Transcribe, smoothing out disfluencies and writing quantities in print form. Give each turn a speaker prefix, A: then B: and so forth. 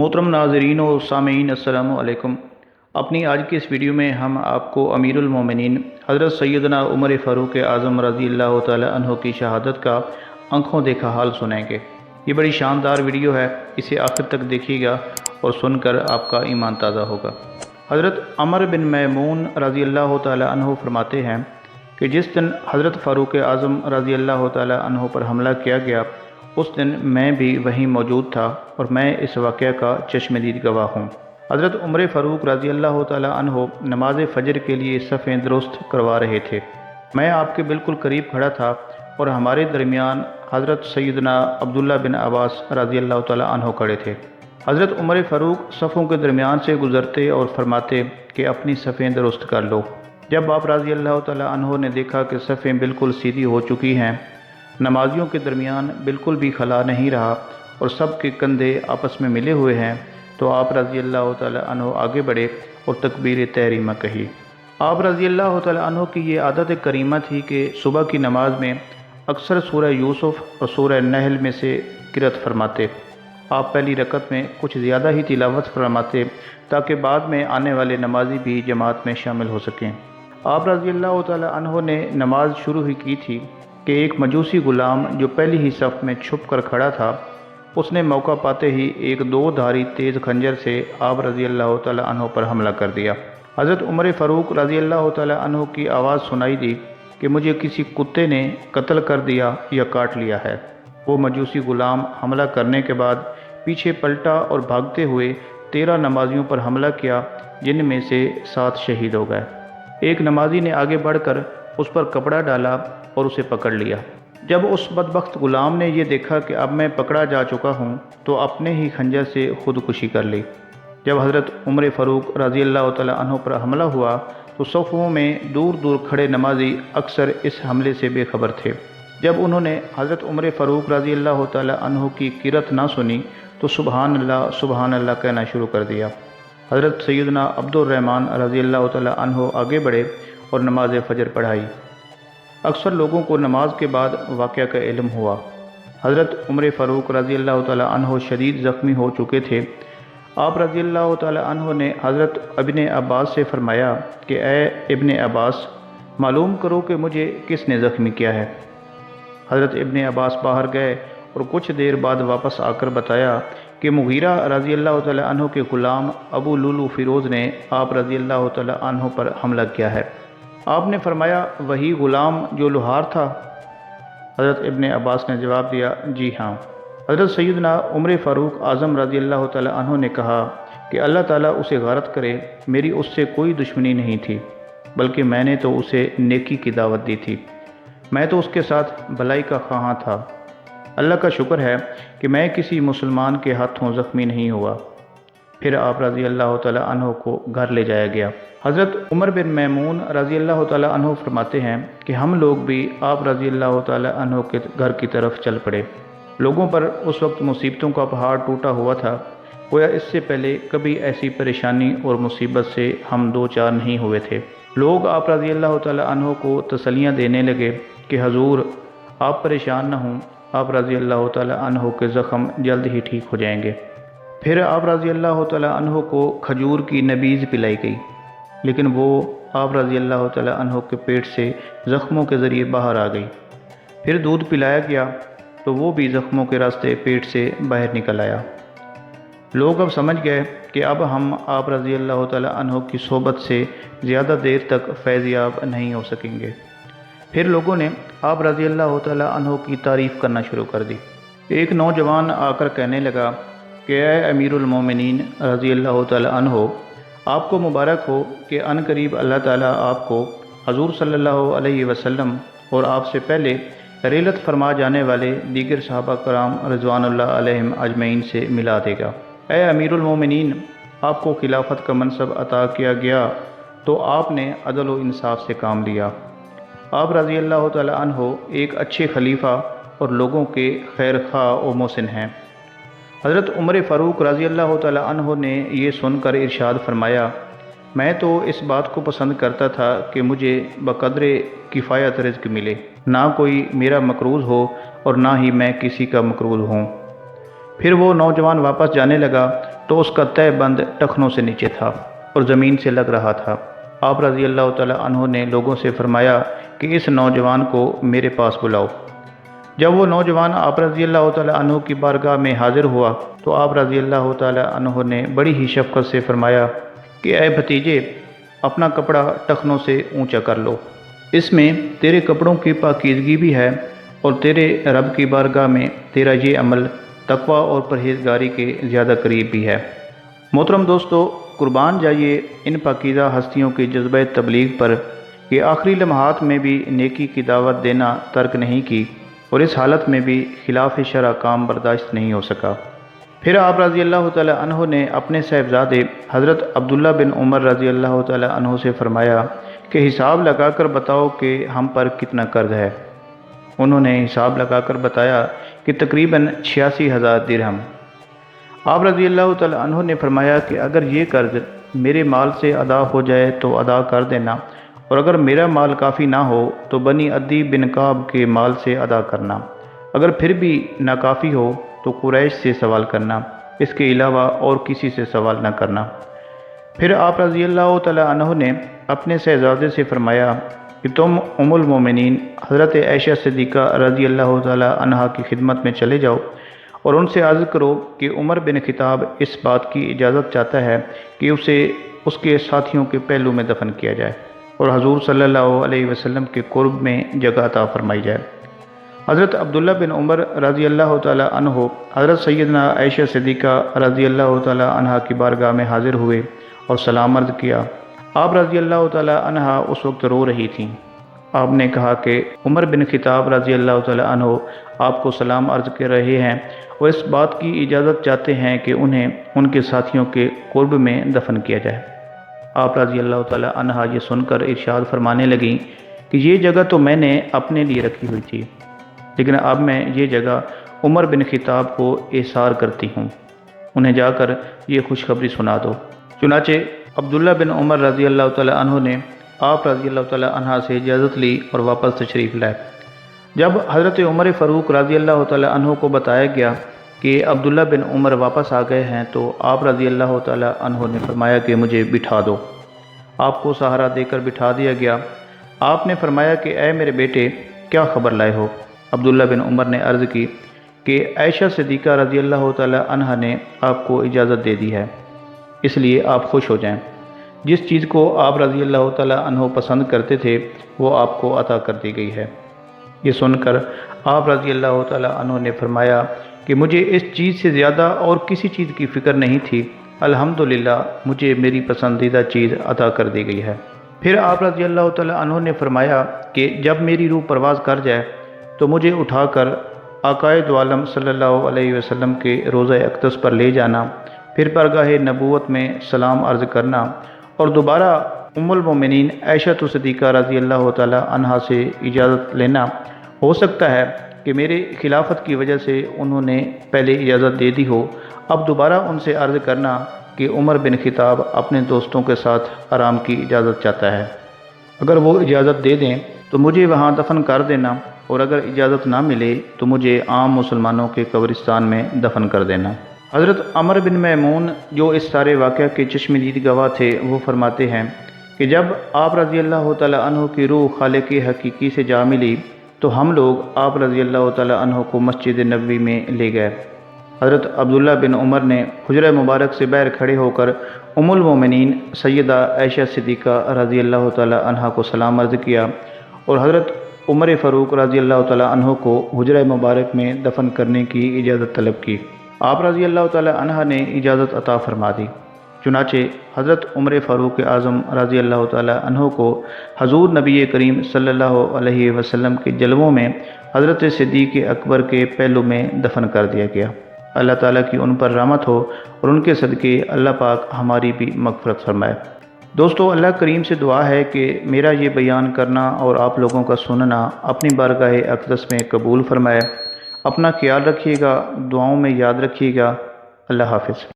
A: محترم ناظرین و سامعین السلام علیکم۔ اپنی آج کی اس ویڈیو میں ہم آپ کو امیر المومنین حضرت سیدنا عمر فاروق اعظم رضی اللہ تعالی عنہ کی شہادت کا آنکھوں دیکھا حال سنیں گے۔ یہ بڑی شاندار ویڈیو ہے، اسے آخر تک دیکھیے گا اور سن کر آپ کا ایمان تازہ ہوگا۔ حضرت عمر بن میمون رضی اللہ تعالی عنہ فرماتے ہیں کہ جس دن حضرت فاروق اعظم رضی اللہ تعالی عنہ پر حملہ کیا گیا اس دن میں بھی وہیں موجود تھا اور میں اس واقعہ کا چشم دید گواہ ہوں۔ حضرت عمر فاروق رضی اللہ تعالی عنہ نماز فجر کے لیے صفیں درست کروا رہے تھے۔ میں آپ کے بالکل قریب کھڑا تھا اور ہمارے درمیان حضرت سیدنا عبداللہ بن عباس رضی اللہ تعالی عنہ کھڑے تھے۔ حضرت عمر فاروق صفوں کے درمیان سے گزرتے اور فرماتے کہ اپنی صفیں درست کر لو۔ جب آپ رضی اللہ تعالی عنہ نے دیکھا کہ صفیں بالکل سیدھی ہو چکی ہیں، نمازیوں کے درمیان بالکل بھی خلا نہیں رہا اور سب کے کندھے آپس میں ملے ہوئے ہیں، تو آپ رضی اللہ تعالی عنہ آگے بڑھے اور تکبیر تحریمہ کہی۔ آپ رضی اللہ تعالی عنہ کی یہ عادت کریمہ تھی کہ صبح کی نماز میں اکثر سورہ یوسف اور سورہ نحل میں سے قرأت فرماتے۔ آپ پہلی رکعت میں کچھ زیادہ ہی تلاوت فرماتے تاکہ بعد میں آنے والے نمازی بھی جماعت میں شامل ہو سکیں۔ آپ رضی اللہ تعالی عنہ نے نماز شروع ہی کی تھی کہ ایک مجوسی غلام جو پہلی ہی صف میں چھپ کر کھڑا تھا، اس نے موقع پاتے ہی ایک دو دھاری تیز خنجر سے آپ رضی اللہ تعالی عنہ پر حملہ کر دیا۔ حضرت عمر فاروق رضی اللہ تعالی عنہ کی آواز سنائی دی کہ مجھے کسی کتے نے قتل کر دیا یا کاٹ لیا ہے۔ وہ مجوسی غلام حملہ کرنے کے بعد پیچھے پلٹا اور بھاگتے ہوئے 13 نمازیوں پر حملہ کیا، جن میں سے 7 شہید ہو گئے۔ ایک نمازی نے آگے بڑھ کر اس پر کپڑا ڈالا اور اسے پکڑ لیا۔ جب اس بدبخت غلام نے یہ دیکھا کہ اب میں پکڑا جا چکا ہوں تو اپنے ہی خنجر سے خودکشی کر لی۔ جب حضرت عمر فاروق رضی اللہ تعالی عنہ پر حملہ ہوا تو صفوں میں دور دور کھڑے نمازی اکثر اس حملے سے بے خبر تھے۔ جب انہوں نے حضرت عمر فاروق رضی اللہ تعالی عنہ کی قرأت نہ سنی تو سبحان اللہ کہنا شروع کر دیا۔ حضرت سیدنا عبد الرحمن رضی اللہ تعالی عنہ آگے بڑھے اور نماز فجر پڑھائی۔ اکثر لوگوں کو نماز کے بعد واقعہ کا علم ہوا۔ حضرت عمر فاروق رضی اللہ تعالی عنہ شدید زخمی ہو چکے تھے۔ آپ رضی اللہ تعالی عنہ نے حضرت ابن عباس سے فرمایا کہ اے ابن عباس، معلوم کرو کہ مجھے کس نے زخمی کیا ہے۔ حضرت ابن عباس باہر گئے اور کچھ دیر بعد واپس آ کر بتایا کہ مغیرہ رضی اللہ تعالی عنہ کے غلام ابو لولو فیروز نے آپ رضی اللہ تعالی عنہ پر حملہ کیا ہے۔ آپ نے فرمایا وہی غلام جو لوہار تھا؟ حضرت ابن عباس نے جواب دیا جی ہاں۔ حضرت سیدنا عمر فاروق اعظم رضی اللہ تعالی عنہ نے کہا کہ اللہ تعالیٰ اسے غارت کرے، میری اس سے کوئی دشمنی نہیں تھی، بلکہ میں نے تو اسے نیکی کی دعوت دی تھی، میں تو اس کے ساتھ بھلائی کا خواہاں تھا۔ اللہ کا شکر ہے کہ میں کسی مسلمان کے ہاتھوں زخمی نہیں ہوا۔ پھر آپ رضی اللہ تعالی عنہ کو گھر لے جایا گیا۔ حضرت عمر بن میمون رضی اللہ تعالی عنہ فرماتے ہیں کہ ہم لوگ بھی آپ رضی اللہ تعالی عنہ کے گھر کی طرف چل پڑے۔ لوگوں پر اس وقت مصیبتوں کا پہاڑ ٹوٹا ہوا تھا، گویا اس سے پہلے کبھی ایسی پریشانی اور مصیبت سے ہم دو چار نہیں ہوئے تھے۔ لوگ آپ رضی اللہ تعالی عنہ کو تسلیاں دینے لگے کہ حضور آپ پریشان نہ ہوں، آپ رضی اللہ تعالی عنہ کے زخم جلد ہی ٹھیک ہو جائیں گے۔ پھر آپ رضی اللہ تعالی عنہ کو کھجور کی نبیذ پلائی گئی، لیکن وہ آپ رضی اللہ تعالی عنہ کے پیٹ سے زخموں کے ذریعے باہر آ گئی۔ پھر دودھ پلایا گیا تو وہ بھی زخموں کے راستے پیٹ سے باہر نکل آیا۔ لوگ اب سمجھ گئے کہ اب ہم آپ رضی اللہ تعالی عنہ کی صحبت سے زیادہ دیر تک فیض یاب نہیں ہو سکیں گے۔ پھر لوگوں نے آپ رضی اللہ تعالی عنہ کی تعریف کرنا شروع کر دی۔ ایک نوجوان آ کر کہنے لگا کہ اے امیر المومنین رضی اللہ تعالی عنہ، آپ کو مبارک ہو کہ ان قریب اللہ تعالیٰ آپ کو حضور صلی اللہ علیہ وسلم اور آپ سے پہلے ریلت فرما جانے والے دیگر صحابہ کرام رضوان اللہ علیہم اجمعین سے ملا دے گا۔ اے امیر المومنین، آپ کو خلافت کا منصب عطا کیا گیا تو آپ نے عدل و انصاف سے کام لیا۔ آپ رضی اللہ تعالی عنہ ایک اچھے خلیفہ اور لوگوں کے خیر خواہ و محسن ہیں۔ حضرت عمر فاروق رضی اللہ تعالی عنہ نے یہ سن کر ارشاد فرمایا میں تو اس بات کو پسند کرتا تھا کہ مجھے بقدر کفایت رزق ملے، نہ کوئی میرا مقروض ہو اور نہ ہی میں کسی کا مقروض ہوں۔ پھر وہ نوجوان واپس جانے لگا تو اس کا تہ بند ٹخنوں سے نیچے تھا اور زمین سے لگ رہا تھا۔ آپ رضی اللہ تعالی عنہ نے لوگوں سے فرمایا کہ اس نوجوان کو میرے پاس بلاؤ۔ جب وہ نوجوان آپ رضی اللہ تعالی عنہ کی بارگاہ میں حاضر ہوا تو آپ رضی اللہ تعالی عنہ نے بڑی ہی شفقت سے فرمایا کہ اے بھتیجے، اپنا کپڑا ٹخنوں سے اونچا کر لو، اس میں تیرے کپڑوں کی پاکیزگی بھی ہے اور تیرے رب کی بارگاہ میں تیرا یہ عمل تقوی اور پرہیزگاری کے زیادہ قریب بھی ہے۔ محترم دوستو، قربان جائیے ان پاکیزہ ہستیوں کی جذبہ تبلیغ پر کہ آخری لمحات میں بھی نیکی کی دعوت دینا ترک نہیں کی اور اس حالت میں بھی خلاف شرع کام برداشت نہیں ہو سکا۔ پھر آپ رضی اللہ تعالی عنہ نے اپنے صاحبزادے حضرت عبداللہ بن عمر رضی اللہ تعالی عنہ سے فرمایا کہ حساب لگا کر بتاؤ کہ ہم پر کتنا قرض ہے۔ انہوں نے حساب لگا کر بتایا کہ تقریباً 86,000 درہم۔ آپ رضی اللہ تعالی عنہ نے فرمایا کہ اگر یہ قرض میرے مال سے ادا ہو جائے تو ادا کر دینا، اور اگر میرا مال کافی نہ ہو تو بنی عدی بن کعب کے مال سے ادا کرنا، اگر پھر بھی ناکافی ہو تو قریش سے سوال کرنا، اس کے علاوہ اور کسی سے سوال نہ کرنا۔ پھر آپ رضی اللہ تعالی عنہ نے اپنے شہزادے سے فرمایا کہ تم ام المومنین حضرت عائشہ صدیقہ رضی اللہ تعالی عنہا کی خدمت میں چلے جاؤ اور ان سے عرض کرو کہ عمر بن خطاب اس بات کی اجازت چاہتا ہے کہ اسے اس کے ساتھیوں کے پہلو میں دفن کیا جائے اور حضور صلی اللہ علیہ وسلم کے قرب میں جگہ عطا فرمائی جائے۔ حضرت عبداللہ بن عمر رضی اللہ تعالی عنہ حضرت سیدنا عائشہ صدیقہ رضی اللہ تعالی عنہا کی بارگاہ میں حاضر ہوئے اور سلام عرض کیا۔ آپ رضی اللہ تعالی عنہا اس وقت رو رہی تھیں۔ آپ نے کہا کہ عمر بن خطاب رضی اللہ تعالی عنہ آپ کو سلام عرض کر رہے ہیں اور اس بات کی اجازت چاہتے ہیں کہ انہیں ان کے ساتھیوں کے قرب میں دفن کیا جائے۔ آپ رضی اللہ تعالی عنہا یہ سن کر ارشاد فرمانے لگیں کہ یہ جگہ تو میں نے اپنے لیے رکھی ہوئی تھی، لیکن اب میں یہ جگہ عمر بن خطاب کو ایثار کرتی ہوں، انہیں جا کر یہ خوشخبری سنا دو۔ چنانچہ عبداللہ بن عمر رضی اللہ تعالی عنہ نے آپ رضی اللہ تعالی عنہ سے اجازت لی اور واپس تشریف لائے۔ جب حضرت عمر فاروق رضی اللہ تعالی عنہ کو بتایا گیا کہ عبداللہ بن عمر واپس آ گئے ہیں تو آپ رضی اللہ تعالی عنہ نے فرمایا کہ مجھے بٹھا دو۔ آپ کو سہارا دے کر بٹھا دیا گیا۔ آپ نے فرمایا کہ اے میرے بیٹے، کیا خبر لائے ہو؟ عبداللہ بن عمر نے عرض کی کہ عائشہ صدیقہ رضی اللہ تعالی عنہ نے آپ کو اجازت دے دی ہے، اس لیے آپ خوش ہو جائیں۔ جس چیز کو آپ رضی اللہ تعالی عنہ پسند کرتے تھے وہ آپ کو عطا کر دی گئی ہے۔ یہ سن کر آپ رضی اللہ تعالی عنہ نے فرمایا کہ مجھے اس چیز سے زیادہ اور کسی چیز کی فکر نہیں تھی، الحمدللہ مجھے میری پسندیدہ چیز عطا کر دی گئی ہے۔ پھر آپ رضی اللہ تعالی عنہ نے فرمایا کہ جب میری روح پرواز کر جائے تو مجھے اٹھا کر آقائے دو عالم صلی اللہ علیہ وسلم کے روضہ اقدس پر لے جانا، پھر بارگاہ نبوت میں سلام عرض کرنا اور دوبارہ ام المومنین عائشہ صدیقہ رضی اللہ تعالی عنہا سے اجازت لینا۔ ہو سکتا ہے کہ میرے خلافت کی وجہ سے انہوں نے پہلے اجازت دے دی ہو، اب دوبارہ ان سے عرض کرنا کہ عمر بن خطاب اپنے دوستوں کے ساتھ آرام کی اجازت چاہتا ہے، اگر وہ اجازت دے دیں تو مجھے وہاں دفن کر دینا، اور اگر اجازت نہ ملے تو مجھے عام مسلمانوں کے قبرستان میں دفن کر دینا۔ حضرت عمر بن میمون جو اس سارے واقعہ کے چشم دید گواہ تھے، وہ فرماتے ہیں کہ جب آپ رضی اللہ تعالی عنہ کی روح خالق حقیقی سے جا ملی تو ہم لوگ آپ رضی اللہ تعالی عنہ کو مسجد نبوی میں لے گئے۔ حضرت عبداللہ بن عمر نے حجرہ مبارک سے باہر کھڑے ہو کر ام المومنین سیدہ عائشہ صدیقہ رضی اللہ تعالی عنہ کو سلام عرض کیا اور حضرت عمر فاروق رضی اللہ تعالی عنہ کو حجرہ مبارک میں دفن کرنے کی اجازت طلب کی۔ آپ رضی اللہ تعالی عنہ نے اجازت عطا فرما دی۔ چنانچہ حضرت عمر فاروق اعظم رضی اللہ تعالی عنہ کو حضور نبی کریم صلی اللہ علیہ وسلم کے جلووں میں حضرت صدیق اکبر کے پہلو میں دفن کر دیا گیا۔ اللہ تعالیٰ کی ان پر رحمت ہو اور ان کے صدقے اللہ پاک ہماری بھی مغفرت فرمائے۔ دوستو، اللہ کریم سے دعا ہے کہ میرا یہ بیان کرنا اور آپ لوگوں کا سننا اپنی بارگاہ اقدس میں قبول فرمائے۔ اپنا خیال رکھیے گا، دعاؤں میں یاد رکھیے گا۔ اللہ حافظ۔